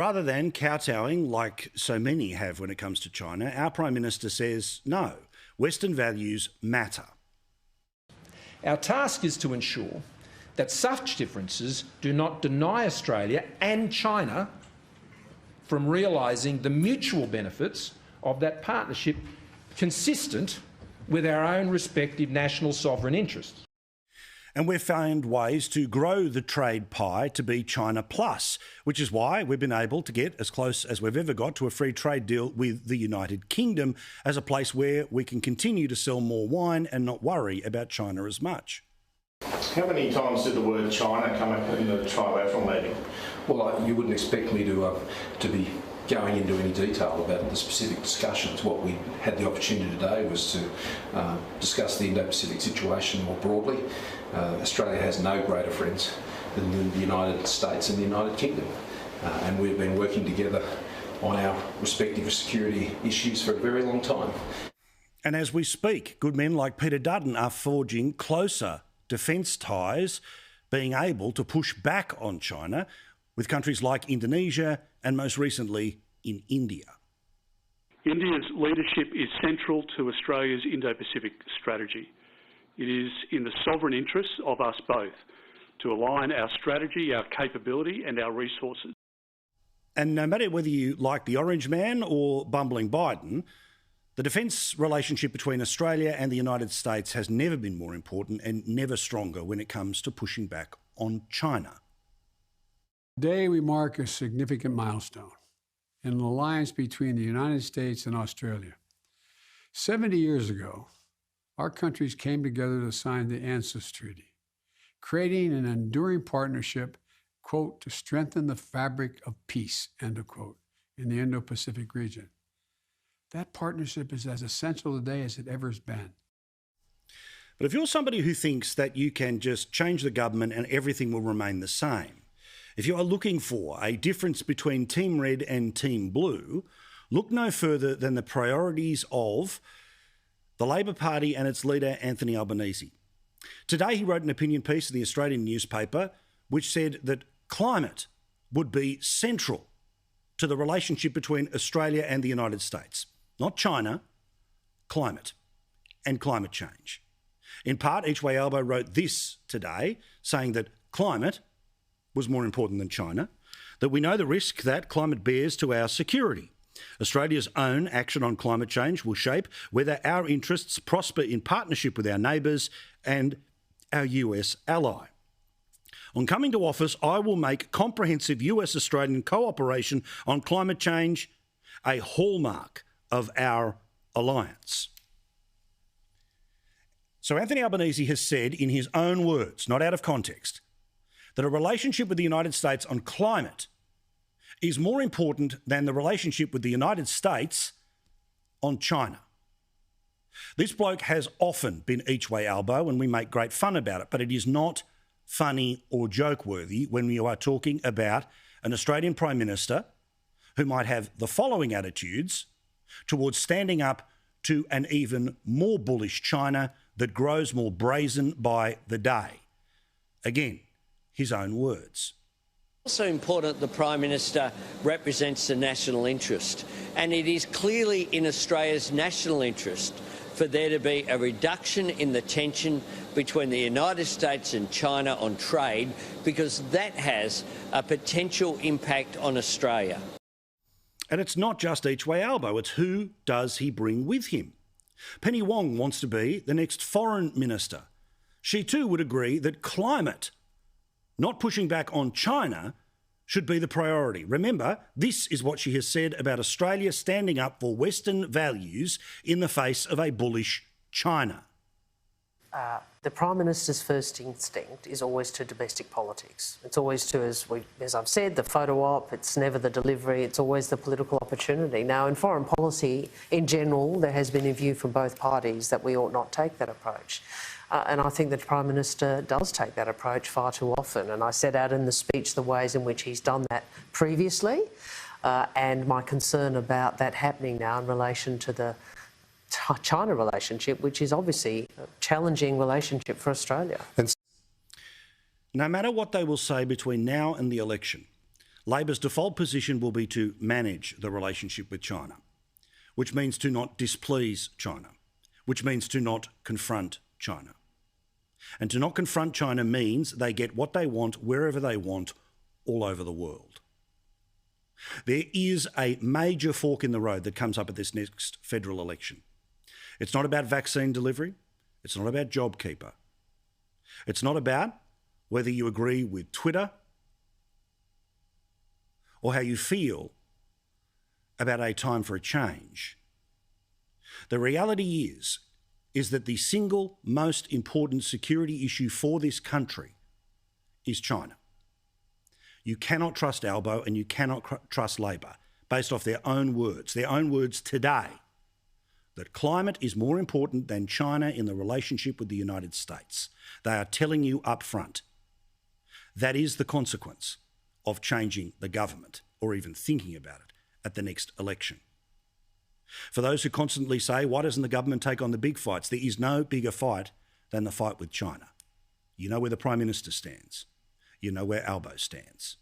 Rather than kowtowing like so many have when it comes to China, our Prime Minister says no, Western values matter. Our task is to ensure that such differences do not deny Australia and China from realising the mutual benefits of that partnership consistent with our own respective national sovereign interests. And we've found ways to grow the trade pie to be China plus, which is why we've been able to get as close as we've ever got to a free trade deal with the United Kingdom as a place where we can continue to sell more wine and not worry about China as much. How many times did the word China come up in the trilateral meeting? Well, you wouldn't expect me to be going into any detail about the specific discussions. What we had the opportunity today was to discuss the Indo-Pacific situation more broadly. Australia has no greater friends than the United States and the United Kingdom, and we've been working together on our respective security issues for a very long time. And as we speak, good men like Peter Dutton are forging closer defence ties, being able to push back on China with countries like Indonesia and most recently in India. India's leadership is central to Australia's Indo-Pacific strategy. It is in the sovereign interests of us both to align our strategy, our capability and our resources. And no matter whether you like the Orange Man or bumbling Biden, the defence relationship between Australia and the United States has never been more important and never stronger when it comes to pushing back on China. Today we mark a significant milestone in an alliance between the United States and Australia. 70 years ago, our countries came together to sign the ANZUS Treaty, creating an enduring partnership, quote, to strengthen the fabric of peace, end of quote, in the Indo-Pacific region. That partnership is as essential today as it ever has been. But if you're somebody who thinks that you can just change the government and everything will remain the same, if you are looking for a difference between Team Red and Team Blue, look no further than the priorities of the Labor Party and its leader, Anthony Albanese. Today he wrote an opinion piece in the Australian newspaper which said that climate would be central to the relationship between Australia and the United States. Not China, climate and climate change. In part, Albo wrote this today, saying that climate was more important than China, that we know the risk that climate bears to our security. Australia's own action on climate change will shape whether our interests prosper in partnership with our neighbours and our US ally. On coming to office, I will make comprehensive US-Australian cooperation on climate change a hallmark of our alliance. So Anthony Albanese has said in his own words, not out of context, that a relationship with the United States on climate is more important than the relationship with the United States on China. This bloke has often been each way elbow and we make great fun about it, but it is not funny or joke-worthy when you are talking about an Australian Prime Minister who might have the following attitudes towards standing up to an even more bullish China that grows more brazen by the day. Again, his own words. Also important, the Prime Minister represents the national interest, and it is clearly in Australia's national interest for there to be a reduction in the tension between the United States and China on trade, because that has a potential impact on Australia. And it's not just each way elbow, it's who does he bring with him. Penny Wong wants to be the next foreign minister. She too would agree that climate, not pushing back on China, should be the priority. Remember, this is what she has said about Australia standing up for Western values in the face of a bullish China. The Prime Minister's first instinct is always to domestic politics. It's always to, as I've said, the photo op, it's never the delivery, it's always the political opportunity. Now, in foreign policy, in general, there has been a view from both parties that we ought not take that approach. And I think the Prime Minister does take that approach far too often. And I set out in the speech the ways in which he's done that previously and my concern about that happening now in relation to the China relationship, which is obviously a challenging relationship for Australia. No matter what they will say between now and the election, Labor's default position will be to manage the relationship with China, which means to not displease China, which means to not confront China. And to not confront China means they get what they want wherever they want all over the world. There is a major fork in the road that comes up at this next federal election. It's not about vaccine delivery. It's not about JobKeeper. It's not about whether you agree with Twitter or how you feel about a time for a change. The reality is that the single most important security issue for this country is China. You cannot trust Albo and you cannot trust Labor based off their own words today, that climate is more important than China in the relationship with the United States. They are telling you up front. That is the consequence of changing the government or even thinking about it at the next election. For those who constantly say, why doesn't the government take on the big fights? There is no bigger fight than the fight with China. You know where the Prime Minister stands. You know where Albo stands.